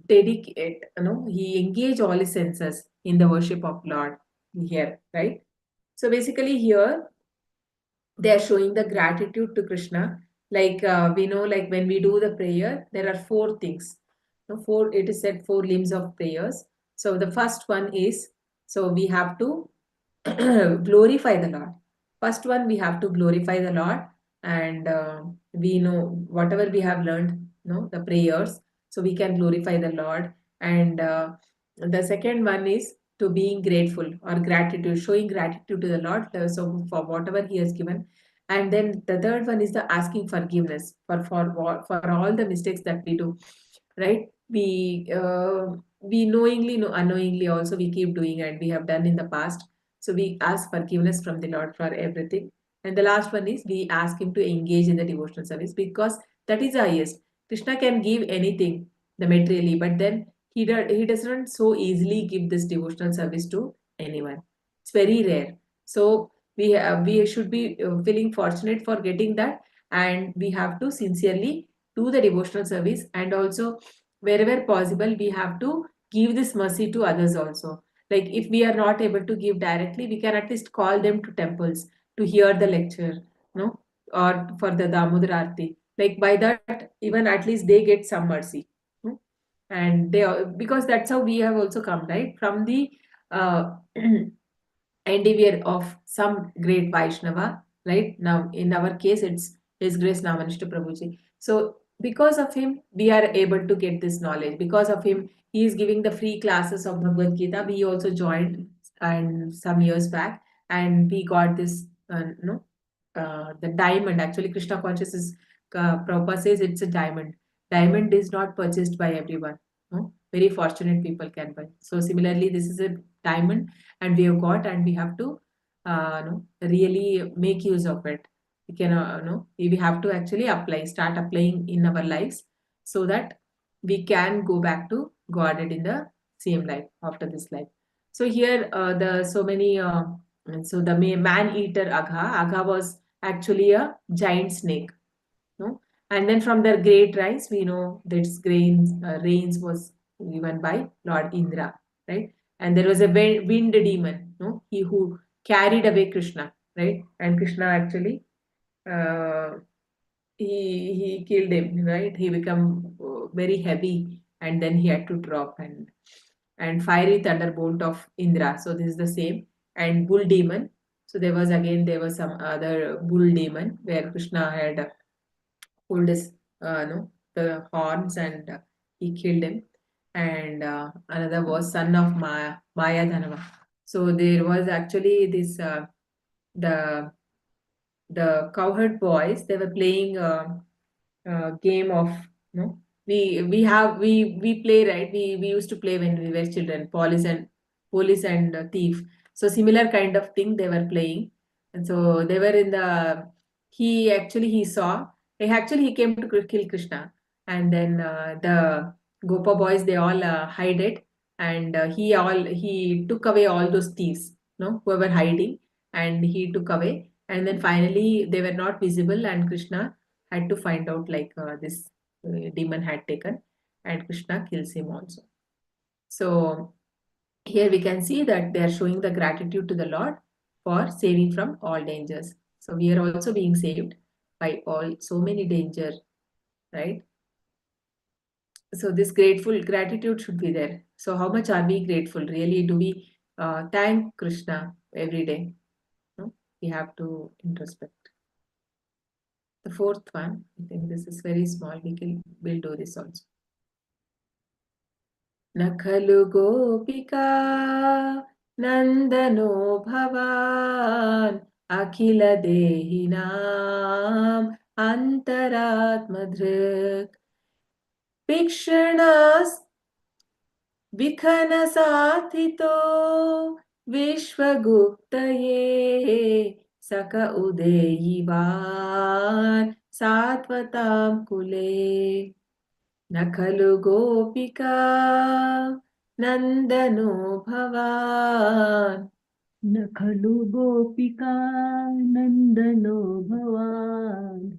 [SPEAKER 1] dedicate, he engage all his senses in the worship of Lord here, right? So basically here they are showing the gratitude to Krishna. Like we know, like when we do the prayer, there are four things. Four, it is said, four limbs of prayers. So the first one is, so we have to glorify the Lord. First one, we have to glorify the Lord, and we know whatever we have learned, the prayers, so we can glorify the Lord. And the second one is to being grateful or gratitude, showing gratitude to the Lord, so for whatever He has given. And then the third one is the asking forgiveness for all the mistakes that we do, right? We knowingly, unknowingly also we keep doing, and we have done in the past. So we ask forgiveness from the Lord for everything. And the last one is we ask Him to engage in the devotional service, because that is the highest. Krishna can give anything, the materially, but then he doesn't so easily give this devotional service to anyone. It's very rare. So we should be feeling fortunate for getting that, and we have to sincerely do the devotional service, and also wherever possible we have to give this mercy to others also. Like if we are not able to give directly, we can at least call them to temples to hear the lecture, no, or for the Damodar Aarti. Like by that, even at least they get some mercy. No? And because that's how we have also come, right, from the uh, endeavor of some great Vaishnava, right? Now, in our case, it's His Grace Namanishta Prabhuji. So, because of him, we are able to get this knowledge. Because of him, he is giving the free classes of Bhagavad Gita. We also joined and some years back, and we got this, the diamond. Actually, Krishna consciousness, Prabhupada says it's a diamond. Diamond is not purchased by everyone. No? Very fortunate people can buy. So similarly, this is a diamond, and we have got, and we have to really make use of it. We can we have to actually start applying in our lives, so that we can go back to Godhead in the same life after this life. So here the so many so the man-eater Agha was actually a giant snake. No? And then from the great rise, we know that rains was given by Lord Indra, right? And there was a wind demon, no? He who carried away Krishna, right? And Krishna actually, uh, he killed him, right? He became very heavy, and then he had to drop, and fiery thunderbolt of Indra. So this is the same. And bull demon. So there was some other bull demon where Krishna had pulled his the horns, and he killed him. And another was son of Maya Dhanava. So there was actually this the cowherd boys. They were playing game of, we play, right? We used to play when we were children, police and thief. So similar kind of thing they were playing. And so they were in the he came to kill Krishna. And then the Gopa boys, they all hide it. And he took away all those thieves, who were hiding, and he took away. And then finally they were not visible, and Krishna had to find out, like, this demon had taken, and Krishna kills him also. So here we can see that they are showing the gratitude to the Lord for saving from all dangers. So we are also being saved by so many danger, right? So this gratitude should be there. So how much are we grateful? Really, do we thank Krishna every day? No? We have to introspect. The fourth one, I think this is very small. We'll do this also. Nakhalu gopika nandano bhavan akhila dehinam antaratmadrik Pikshanas Vikhanasatito Vishwaguptaye Saka Udeyivan Satvatam Kule Nakhalu Gopika Nandano Bhavan
[SPEAKER 2] Nakhalu gopika nandano bhavan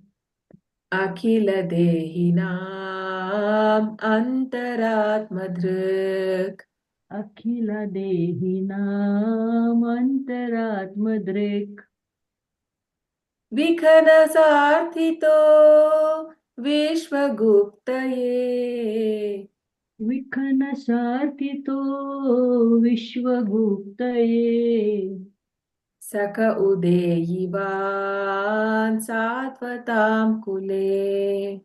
[SPEAKER 1] Akhila Dehinam Antaratmadrik
[SPEAKER 2] Akhila dehinam antaratmadrik
[SPEAKER 1] Vikhanasarthito Vishwaguptaye
[SPEAKER 2] Vikhanasarthito Vishwaguptaye
[SPEAKER 1] Saka Udeyivan Satvatam Kule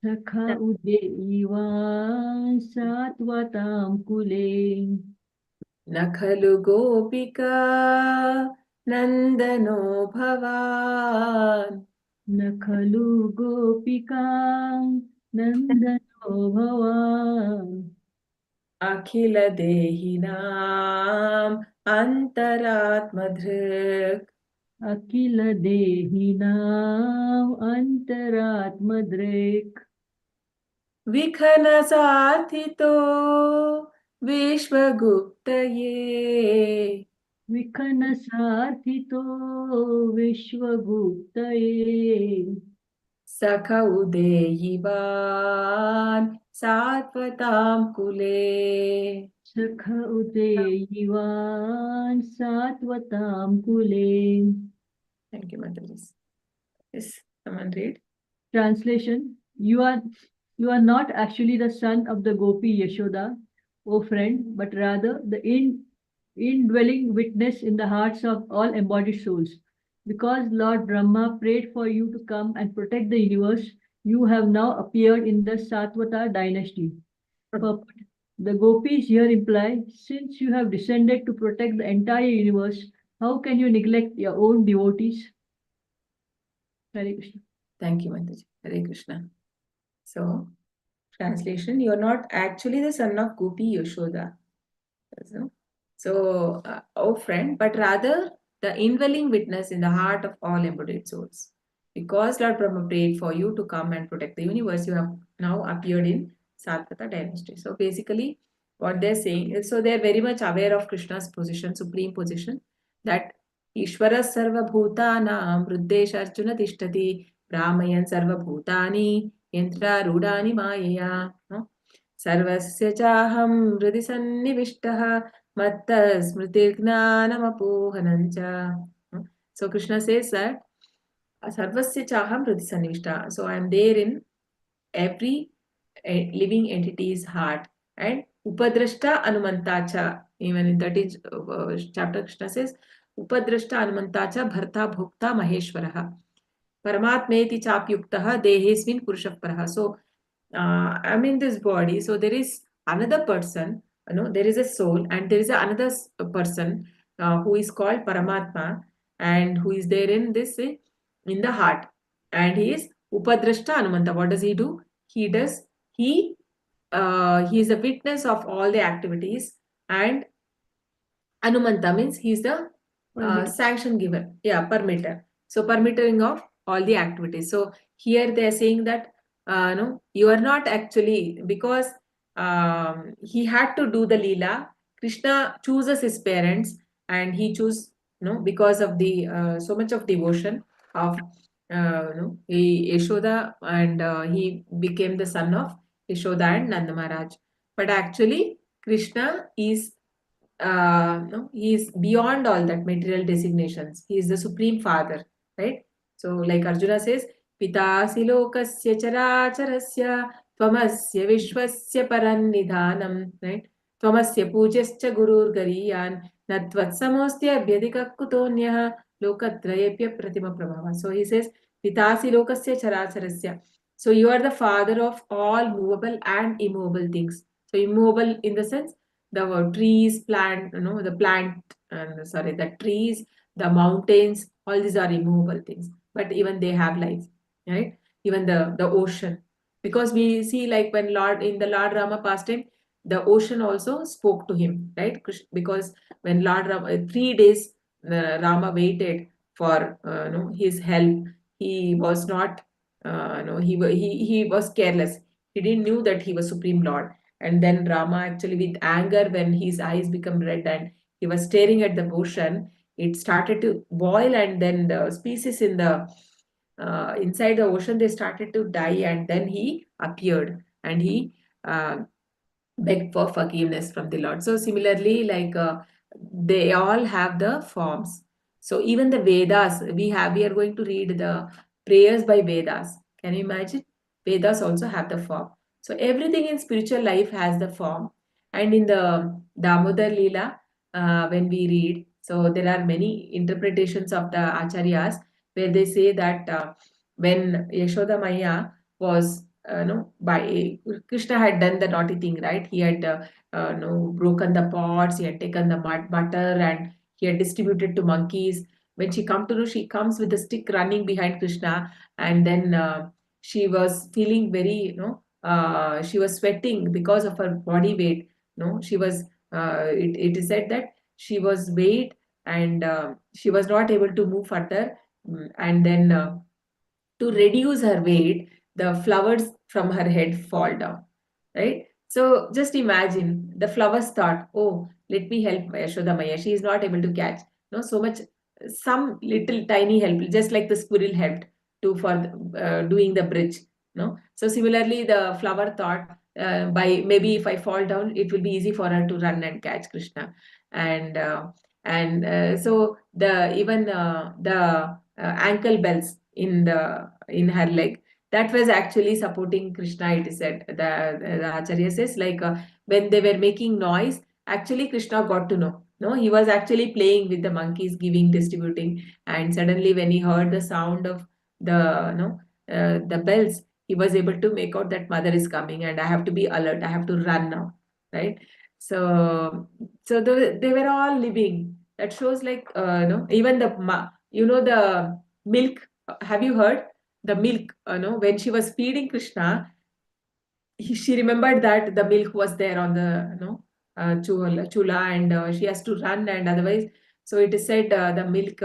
[SPEAKER 2] Sakha Udeyivan Satvatam Kule
[SPEAKER 1] Nakhalu Gopika Nandano Bhavan
[SPEAKER 2] Nakhalu Gopika Nandano Bhavan
[SPEAKER 1] Akhila Dehinam Antaratmadrik
[SPEAKER 2] Akila Dehinam Antaratmadrik
[SPEAKER 1] Vikhanasarthito Vishwaguptaye
[SPEAKER 2] Vikhanasarthito Vishwaguptaye
[SPEAKER 1] Sakha Udeyivan Satvatam Kule.
[SPEAKER 2] Sakha Udeyivan Satvatam Kule.
[SPEAKER 1] Thank you, Mataji. Yes, someone read.
[SPEAKER 2] Translation: You are not actually the son of the Gopi Yashoda, O friend, but rather the indwelling witness in the hearts of all embodied souls. Because Lord Brahma prayed for you to come and protect the universe, you have now appeared in the Satvata dynasty. Purport: The Gopis here imply, since you have descended to protect the entire universe, how can you neglect your own devotees? Hare Krishna.
[SPEAKER 1] Thank you, Mataji. Hare Krishna. So, translation, you're not actually the son of Gopi Yashoda. So, oh friend, but rather the indwelling witness in the heart of all embodied souls. Because Lord Brahma prayed for you to come and protect the universe, you have now appeared in Satvata dynasty. So basically, what they're saying is, so they're very much aware of Krishna's position, supreme position, that Ishvara Sarva Bhutanam Ruddesha Arjuna Tishtati Brahmayan Sarva Bhutani Yantra Rudani Mayaya. No? Sarvasya Chaham Hridhi Sannivishtaha Matta Smritirgnanamohanancha. So Krishna says that Sarvasya Chaham Hridhi Sannivishtaha. So I am there in every living entity's heart. And Upadrashta Anumantacha. Even in 13th chapter, Krishna says Upadrashta Anumantacha Bharta Bhokta Maheshwaraha. Paramatmeti Chapyuktaha Dehesmin Purushah Paraha. So I'm in this body, so there is another person, there is a soul, and there is another person who is called Paramatma, and who is there in this in the heart, and he is Upadrashta Anumanta. What does he do? He is a witness of all the activities, and Anumanta means he is the sanction giver, permitter. So permitting of all the activities. So here they are saying that no, you are not actually, because he had to do the Leela. Krishna chooses his parents, and he chooses, because of the so much of devotion of Yashoda, and he became the son of Yashoda and Nanda Maharaj. But actually, Krishna is no, he is beyond all that material designations. He is the supreme father, right? So, like Arjuna says, Pitasi lokasya characharasya tvamasya vishwasya parannidhanam, right? Tvamasya pujascha gurur gariyan natvat samostya abhyadika kutonyah lokatrayepya pratima prabhava. So he says, Pitasi lokasya characharasya. So you are the father of all movable and immovable things. So immovable in the sense, the trees, the trees, the mountains, all these are immovable things, but even they have life, right? Even the ocean, because we see, like, when in the Lord Rama pastime, the ocean also spoke to him, right? Because when Lord Rama 3 days, Rama waited for his help. He was not he was careless. He didn't knew that he was Supreme Lord. And then Rama, actually, with anger, when his eyes become red and he was staring at the ocean, it started to boil, and then the species in the inside the ocean, they started to die, and then he appeared, and he beg for forgiveness from the Lord. So similarly, like they all have the forms. So even the Vedas, we are going to read the prayers by Vedas. Can you imagine? Vedas also have the form. So everything in spiritual life has the form. And in the Damodar Leela, when we read, so there are many interpretations of the Acharyas, where they say that when Yashoda Maya was by Krishna had done the naughty thing, right? He had broken the pots, he had taken the butter, and he had distributed to monkeys. When she comes with a stick running behind Krishna, and then she was feeling very, she was sweating because of her body weight. She was. It is said that she was weight, and she was not able to move further, and then. To reduce her weight, the flowers from her head fall down, right? So just imagine, the flowers thought, oh, let me help Yashoda Maya. She is not able to catch, so much, some little tiny help, just like the squirrel helped for doing the bridge. So similarly, the flower thought, by maybe if I fall down, it will be easy for her to run and catch Krishna, and so the ankle bells in her leg, that was actually supporting Krishna. It is said, the Acharya says, like when they were making noise, actually Krishna got to know. No, he was actually playing with the monkeys, distributing, and suddenly when he heard the sound of the bells, he was able to make out that mother is coming, and I have to be alert. I have to run now, right? So they were all living. That shows, like even the milk. Have you heard the milk? When she was feeding Krishna, she remembered that the milk was there on the chula, and she has to run, and otherwise, so it is said the milk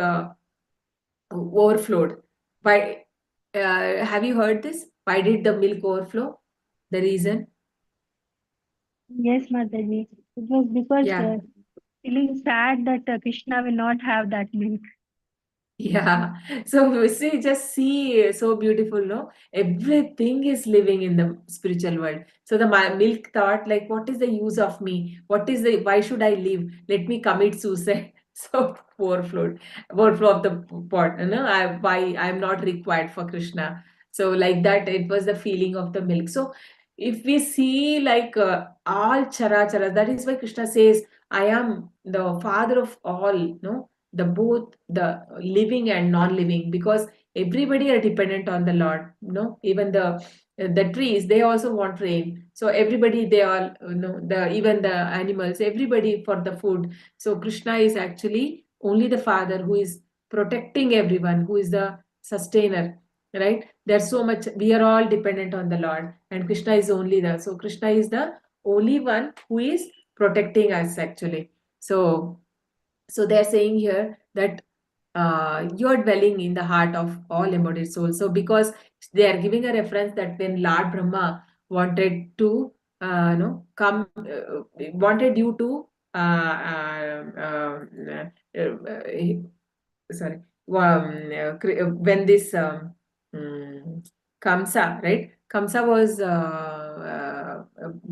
[SPEAKER 1] overflowed. Why? Have you heard this? Why did the milk overflow? The reason?
[SPEAKER 3] Yes, Mataji. It was because
[SPEAKER 1] Yeah.
[SPEAKER 3] feeling sad that Krishna will not have that milk.
[SPEAKER 1] Yeah. So just see, so beautiful, no? Everything is living in the spiritual world. So the milk thought, like, what is the use of me? Why should I live? Let me commit suicide. So overflow of the pot, why I'm not required for Krishna. So like that, it was the feeling of the milk. So if we see like all chara, that is why Krishna says, I am the father of all, no? The both the living and non-living, because everybody are dependent on the Lord, even the trees, they also want rain. So everybody, they all, even the animals, everybody for the food. So Krishna is actually only the father who is protecting everyone, who is the sustainer, right? There's so much, we are all dependent on the Lord, and Krishna is so Krishna is the only one who is protecting us actually. So they're saying here that you're dwelling in the heart of all embodied souls. So because they are giving a reference that when Lord Brahma wanted to wanted you to sorry, when this Kamsa, right? Kamsa was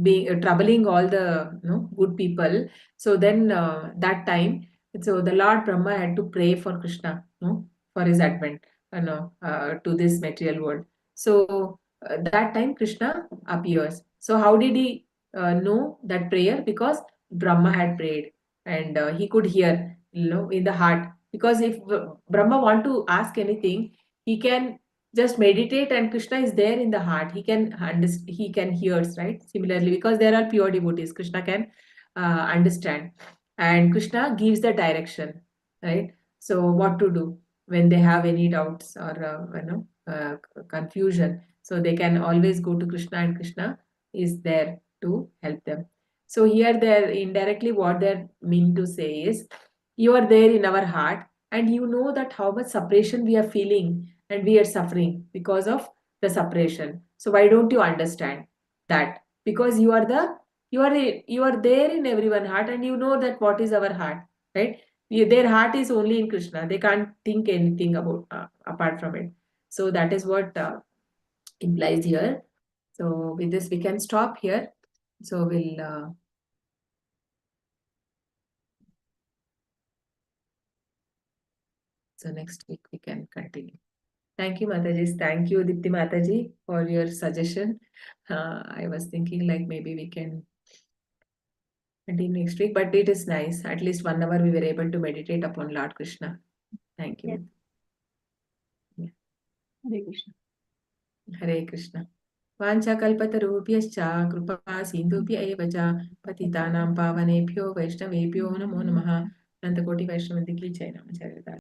[SPEAKER 1] being troubling all the good people. So then that time, so the Lord Brahma had to pray for Krishna, for his advent, to this material world. So that time Krishna appears. So how did he know that prayer? Because Brahma had prayed, and he could hear, in the heart. Because if Brahma want to ask anything, he can just meditate, and Krishna is there in the heart. He can hears, right? Similarly, because there are pure devotees, Krishna can understand, and Krishna gives the direction, right? So what to do when they have any doubts or confusion, so they can always go to Krishna, and Krishna is there to help them. So here they're indirectly, what they're mean to say is, you are there in our heart, and you know that how much separation we are feeling, and we are suffering because of the separation. So why don't you understand that? Because you are there in everyone's heart, and you know that what is our heart, right? Their heart is only in Krishna. They can't think anything about apart from it. So that is what implies here. So with this we can stop here. So so next week we can continue. Thank you, Mataji. Thank you, Dipti Mataji, for your suggestion. I was thinking like maybe we can continue next week, but it is nice. At least 1 hour we were able to meditate upon Lord Krishna. Thank you.
[SPEAKER 3] Yes.
[SPEAKER 1] Yeah.
[SPEAKER 2] Hare Krishna.
[SPEAKER 1] Hare Krishna. वाञ्छाकल्पतरुभ्यश्च कृपा सिन्धुभ्य एव च पतितानां पावनेभ्यो वैष्णवेभ्यो नमो नमः। अनंतकोटि वैष्णव की जय। नमः।